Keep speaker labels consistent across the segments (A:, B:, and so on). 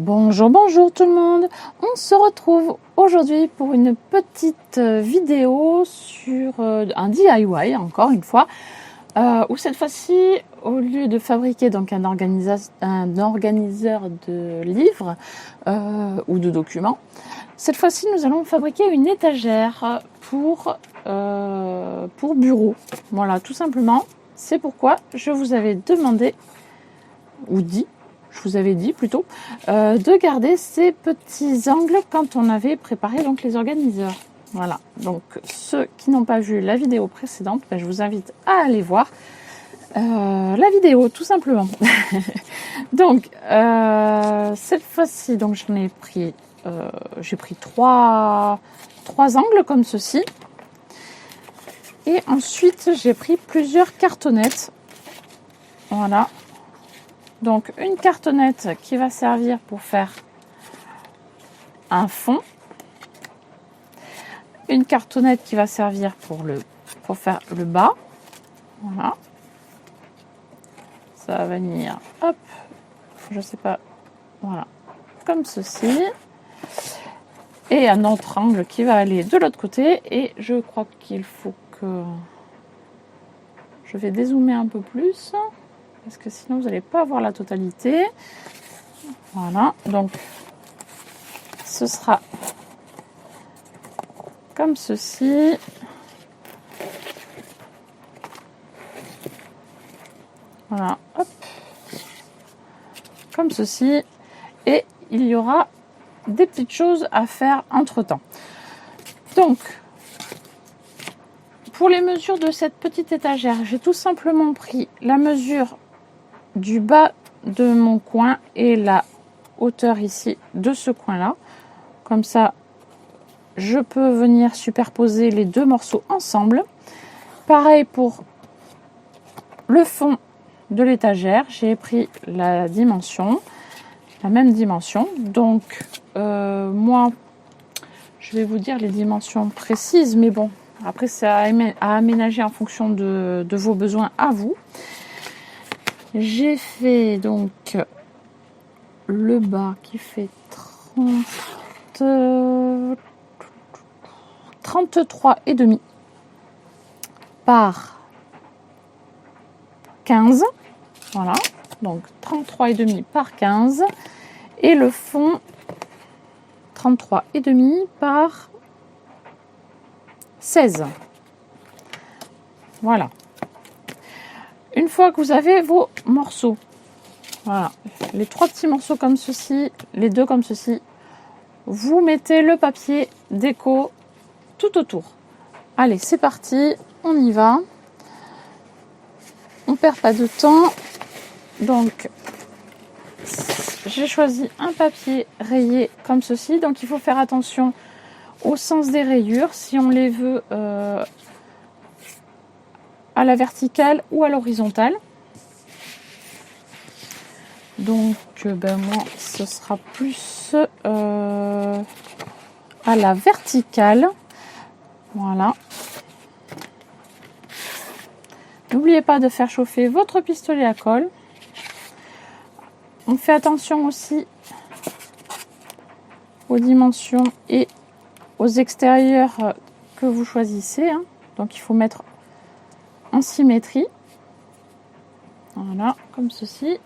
A: Bonjour, bonjour tout le monde. On se retrouve aujourd'hui pour une petite vidéo sur un DIY, encore une fois, où cette fois-ci, au lieu de fabriquer donc un organiseur de livres ou de documents, cette fois-ci, nous allons fabriquer une étagère pour bureau. Voilà, tout simplement. C'est pourquoi je vous avais demandé, ou dit, je vous avais dit plutôt, de garder ces petits angles quand on avait préparé donc les organiseurs. Voilà, donc ceux qui n'ont pas vu la vidéo précédente, je vous invite à aller voir la vidéo tout simplement. Donc cette fois-ci, donc j'en ai pris, j'ai pris trois angles comme ceci. Et ensuite j'ai pris plusieurs cartonnettes. Voilà. Donc une cartonnette qui va servir pour faire un fond, une cartonnette qui va servir pour faire le bas, voilà, ça va venir, hop, je sais pas, voilà, comme ceci, et un autre angle qui va aller de l'autre côté, et je crois qu'il faut que je vais dézoomer un peu plus, parce que sinon vous n'allez pas voir la totalité. Voilà, donc ce sera comme ceci. Voilà, hop, comme ceci. Et il y aura des petites choses à faire entre temps. Donc, pour les mesures de cette petite étagère, j'ai tout simplement pris la mesure du bas de mon coin et la hauteur ici de ce coin là. Comme ça, je peux venir superposer les deux morceaux ensemble. Pareil pour le fond de l'étagère, j'ai pris la même dimension. Donc moi, je vais vous dire les dimensions précises, mais bon, après c'est à aménager en fonction de vos besoins à vous. J'ai fait donc le bas qui fait 33,5 par 15. Voilà, donc 33,5 par 15. Et le fond, 33,5 par 16. Voilà. Une fois que vous avez vos morceaux, voilà, les trois petits morceaux comme ceci, les deux comme ceci, vous mettez le papier déco tout autour. Allez, c'est parti, on y va. On perd pas de temps. Donc, j'ai choisi un papier rayé comme ceci. Donc, il faut faire attention au sens des rayures si on les veut à la verticale ou à l'horizontale. Donc moi ce sera plus à la verticale. Voilà. N'oubliez pas de faire chauffer votre pistolet à colle. On fait attention aussi aux dimensions et aux extérieurs que vous choisissez, hein. Donc il faut mettre en symétrie. Voilà, comme ceci.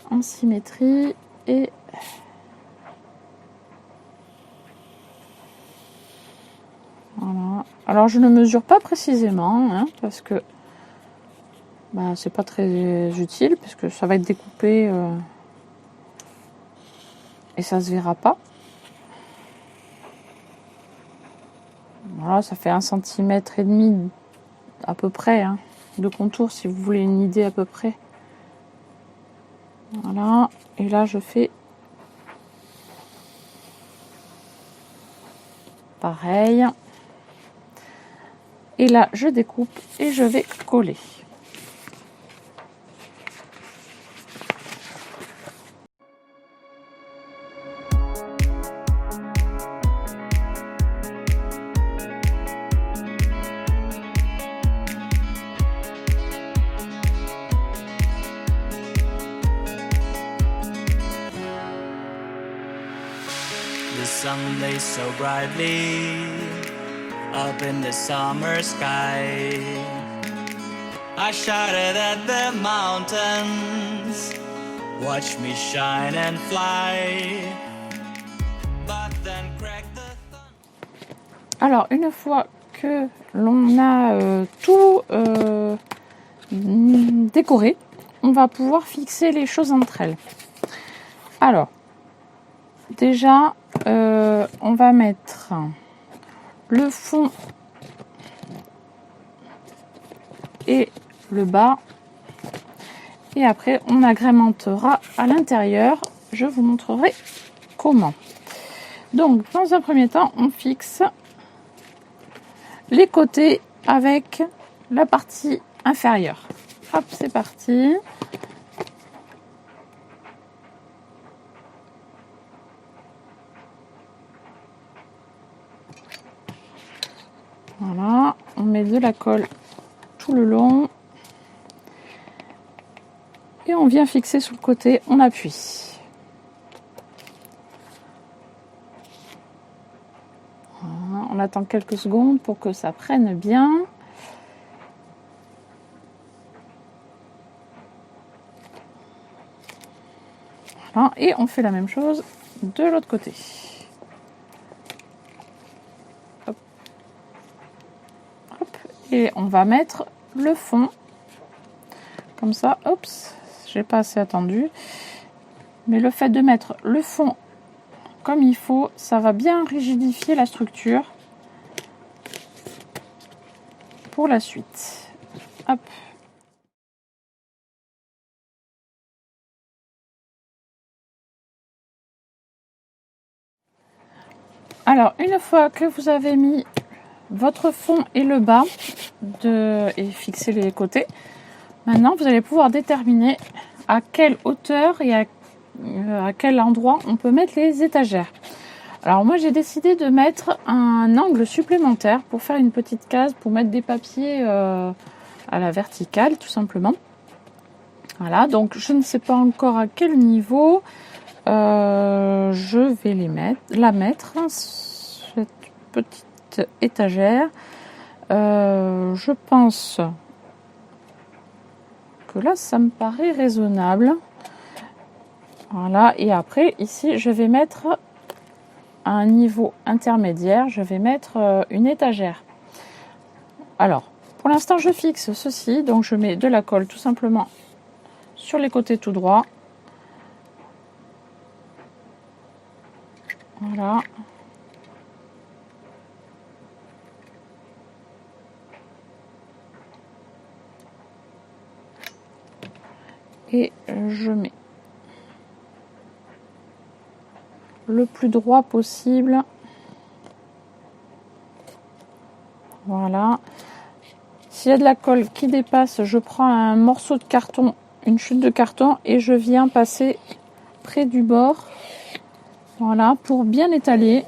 A: En symétrie et voilà. Alors je ne mesure pas précisément, hein, parce que c'est pas très utile, puisque ça va être découpé et ça se verra pas. Voilà, ça fait 1,5 cm à peu près, hein, de contour, si vous voulez une idée à peu près. Voilà, et là je fais pareil. Et là je découpe et je vais coller.
B: the sun blazed so brightly up in the summer sky. I shouted at the mountains, watch me shine and fly. But then cracked the thunder.
A: Alors, une fois que l'on a tout décoré, on va pouvoir fixer les choses entre elles. Alors, déjà, on va mettre le fond et le bas. Et après, on agrémentera à l'intérieur. Je vous montrerai comment. Donc, dans un premier temps, on fixe les côtés avec la partie inférieure. Hop, c'est parti. Voilà, on met de la colle tout le long. Et on vient fixer sur le côté, on appuie. Voilà, on attend quelques secondes pour que ça prenne bien. Voilà, et on fait la même chose de l'autre côté. Hop. Hop. Et on va mettre le fond. Comme ça, oups, j'ai pas assez attendu. Mais le fait de mettre le fond comme il faut, ça va bien rigidifier la structure pour la suite. Hop. Alors, une fois que vous avez mis votre fond et le bas et fixé les côtés, maintenant vous allez pouvoir déterminer à quelle hauteur et à quel endroit on peut mettre les étagères. Alors moi j'ai décidé de mettre un angle supplémentaire pour faire une petite case pour mettre des papiers à la verticale tout simplement. Voilà, donc je ne sais pas encore à quel niveau je vais la mettre cette petite étagère. Je pense que là ça me paraît raisonnable. Voilà, et après ici je vais mettre à un niveau intermédiaire, je vais mettre une étagère. Alors pour l'instant je fixe ceci, donc je mets de la colle tout simplement sur les côtés tout droit. Voilà. Et je mets le plus droit possible. Voilà. S'il y a de la colle qui dépasse, je prends un morceau de carton, une chute de carton et je viens passer près du bord. Voilà, pour bien étaler.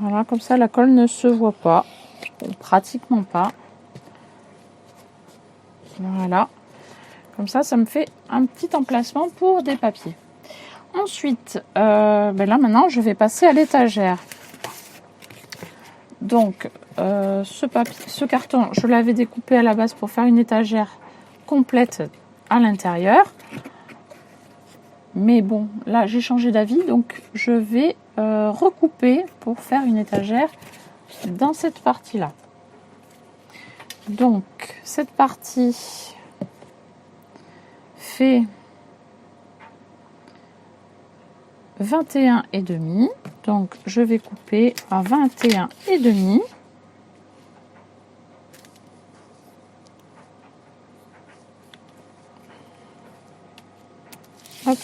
A: Voilà, comme ça la colle ne se voit pas, ou pratiquement pas. Voilà. Comme ça, ça me fait un petit emplacement pour des papiers. Ensuite, là maintenant, je vais passer à l'étagère. Donc, ce carton, je l'avais découpé à la base pour faire une étagère complète à l'intérieur. Mais bon, là, j'ai changé d'avis, donc je vais recouper pour faire une étagère dans cette partie-là. Donc, cette partie fait 21,5, donc je vais couper à 21,5. Hop.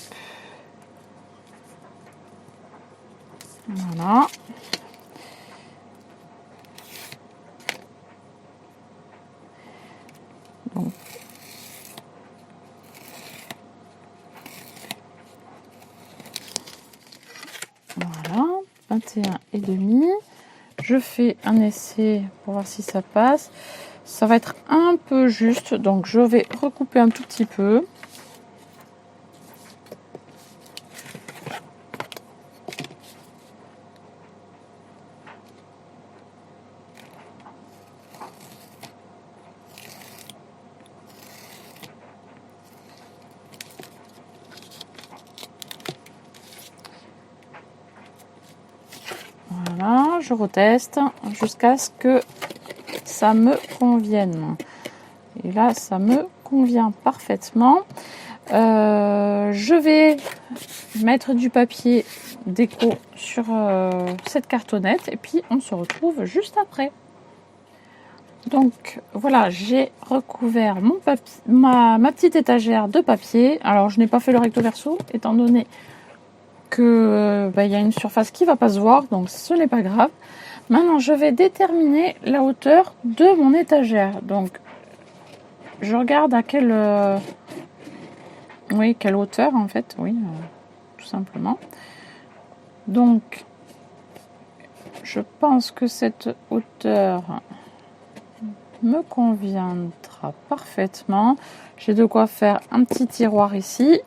A: Voilà. Donc, voilà, 21,5. Je fais un essai pour voir si ça passe. Ça va être un peu juste, donc je vais recouper un tout petit peu. je reteste jusqu'à ce que ça me convienne. Et là, ça me convient parfaitement. Je vais mettre du papier déco sur cette cartonnette et puis on se retrouve juste après. Donc voilà, j'ai recouvert mon papier, ma petite étagère de papier. Alors je n'ai pas fait le recto verso étant donné que y a une surface qui va pas se voir, donc ce n'est pas grave. Maintenant je vais déterminer la hauteur de mon étagère. Donc je regarde à quelle hauteur en fait, tout simplement. Donc je pense que cette hauteur me conviendra parfaitement. J'ai de quoi faire un petit tiroir ici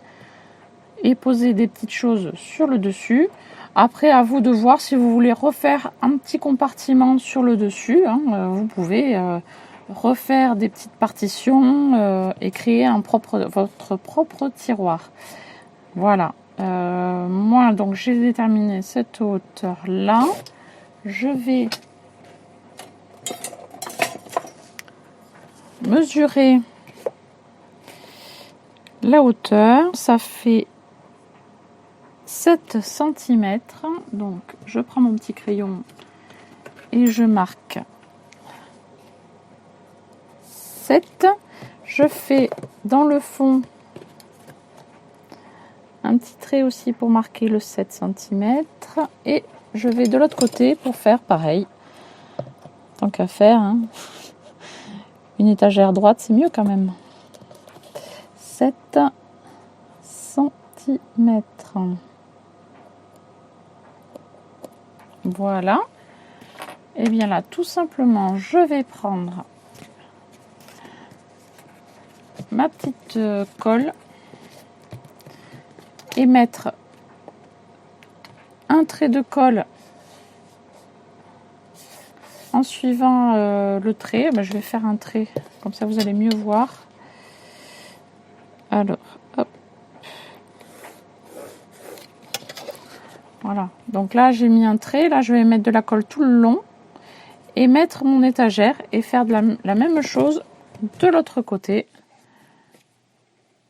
A: et poser des petites choses sur le dessus. Après, à vous de voir si vous voulez refaire un petit compartiment sur le dessus. Vous pouvez refaire des petites partitions et créer votre propre tiroir. Voilà. Moi, donc, j'ai déterminé cette hauteur là. Je vais mesurer la hauteur. Ça fait 7 cm. Donc, je prends mon petit crayon et je marque 7. Je fais dans le fond un petit trait aussi pour marquer le 7 cm. Et je vais de l'autre côté pour faire pareil. Tant qu'à faire, une étagère droite, c'est mieux quand même. 7 cm. Voilà. Et bien là, tout simplement, je vais prendre ma petite colle et mettre un trait de colle en suivant le trait. Je vais faire un trait, comme ça vous allez mieux voir. Alors, hop. Voilà. Donc là, j'ai mis un trait. Là, je vais mettre de la colle tout le long et mettre mon étagère et faire de la même chose de l'autre côté.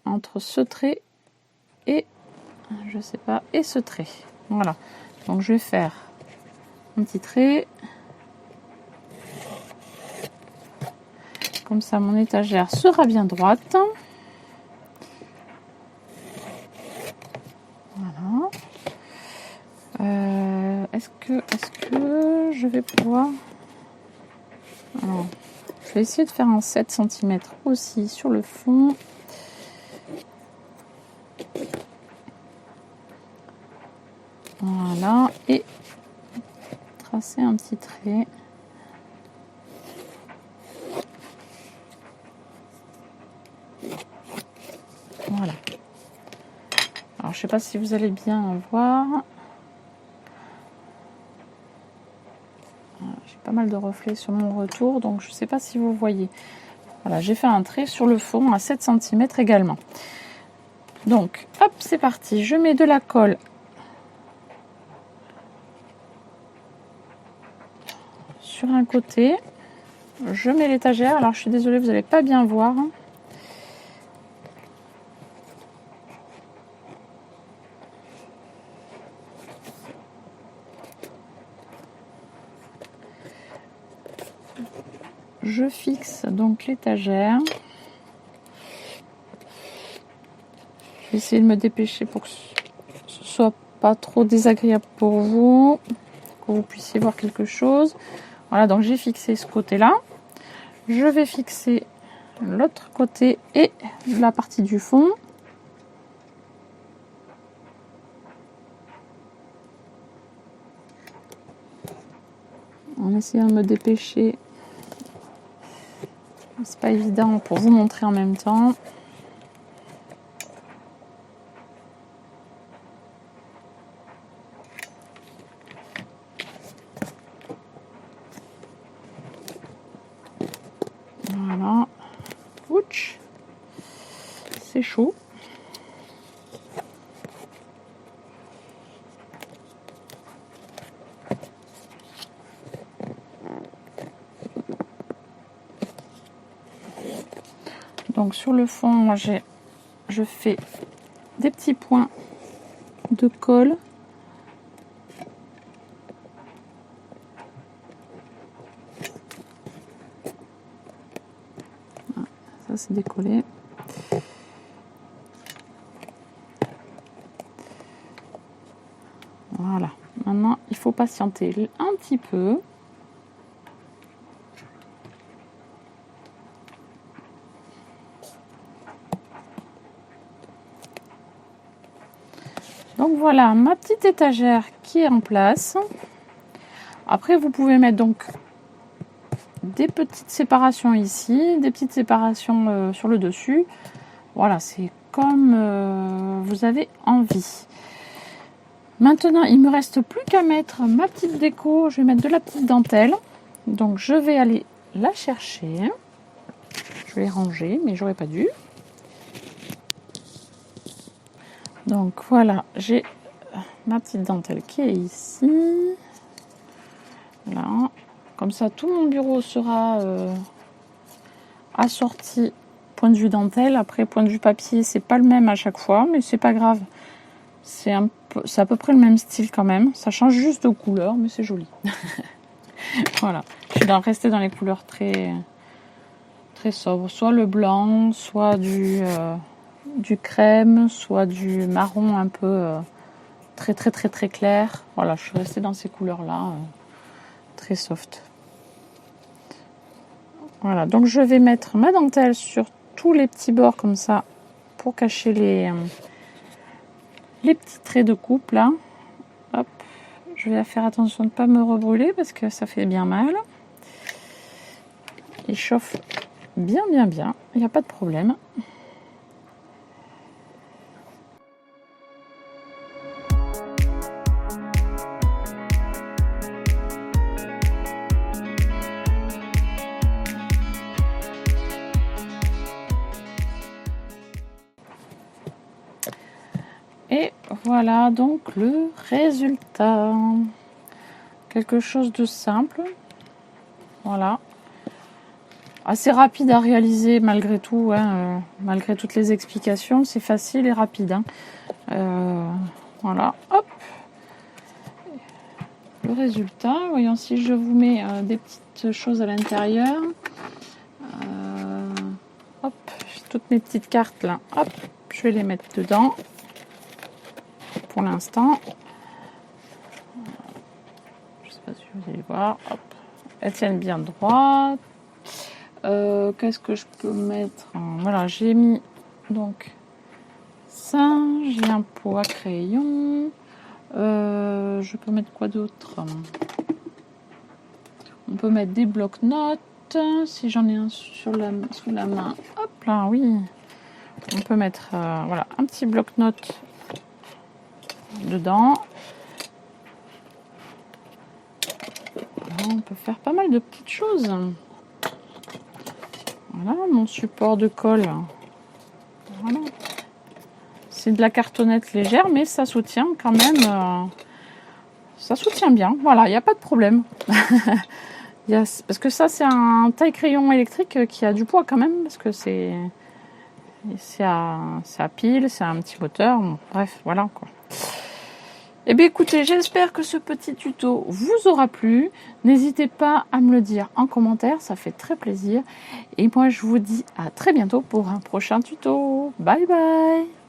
A: Entre ce trait et, et ce trait. Voilà. Donc, je vais faire un petit trait. Comme ça, mon étagère sera bien droite. Voilà. Est-ce que je vais pouvoir... Alors, je vais essayer de faire un 7 cm aussi sur le fond. Voilà. Et tracer un petit trait. Voilà. Alors, je ne sais pas si vous allez bien voir. J'ai pas mal de reflets sur mon retour, donc je ne sais pas si vous voyez. Voilà, j'ai fait un trait sur le fond à 7 cm également. Donc, hop, c'est parti. Je mets de la colle sur un côté. Je mets l'étagère. Alors, je suis désolée, vous n'allez pas bien voir. Je fixe donc l'étagère. Je vais essayer de me dépêcher pour que ce soit pas trop désagréable pour vous, que vous puissiez voir quelque chose. Voilà, donc j'ai fixé ce côté-là. Je vais fixer l'autre côté et la partie du fond. En essayant de me dépêcher. C'est pas évident pour vous montrer en même temps. Voilà. Ouch. C'est chaud. Donc sur le fond, moi je fais des petits points de colle. Voilà, ça c'est décollé. Voilà, maintenant il faut patienter un petit peu. Donc voilà ma petite étagère qui est en place. Après vous pouvez mettre donc des petites séparations ici, des petites séparations sur le dessus. Voilà, c'est comme vous avez envie. Maintenant il me reste plus qu'à mettre ma petite déco. Je vais mettre de la petite dentelle. Donc je vais aller la chercher. Je vais ranger, mais j'aurais pas dû. Donc voilà, j'ai ma petite dentelle qui est ici. Voilà. Comme ça, tout mon bureau sera assorti point de vue dentelle. Après, point de vue papier, c'est pas le même à chaque fois, mais c'est pas grave. C'est à peu près le même style quand même. Ça change juste de couleur, mais c'est joli. Voilà. Je vais rester dans les couleurs très, très sobres. Soit le blanc, soit du crème, soit du marron un peu très très très très clair. Voilà, je suis restée dans ces couleurs-là, très soft. Voilà, donc je vais mettre ma dentelle sur tous les petits bords comme ça pour cacher les petits traits de coupe là. Hop, je vais faire attention de ne pas me rebrûler parce que ça fait bien mal. Il chauffe bien, il n'y a pas de problème. Et voilà donc le résultat. Quelque chose de simple. Voilà. Assez rapide à réaliser malgré tout. Hein, malgré toutes les explications, c'est facile et rapide. Hein. Voilà. Hop. Le résultat. Voyons si je vous mets des petites choses à l'intérieur. Hop. Toutes mes petites cartes là. Hop. Je vais les mettre dedans. Pour l'instant, je ne sais pas si vous allez voir, hop. Elles tiennent bien droit. Qu'est-ce que je peux mettre? Voilà, j'ai mis donc ça, j'ai un pot à crayon. Je peux mettre quoi d'autre? On peut mettre des blocs-notes si j'en ai un sous la main. Hop là, oui. On peut mettre voilà, un petit bloc-notes dedans. On peut faire pas mal de petites choses. Voilà mon support de colle. Voilà. C'est de la cartonnette légère, mais ça soutient quand même. Ça soutient bien. Voilà, il n'y a pas de problème. Parce que ça, c'est un taille-crayon électrique qui a du poids quand même, parce que c'est à pile, c'est un petit moteur. Bon, bref, voilà quoi. Eh bien écoutez, j'espère que ce petit tuto vous aura plu. N'hésitez pas à me le dire en commentaire, ça fait très plaisir. Et moi je vous dis à très bientôt pour un prochain tuto. Bye bye!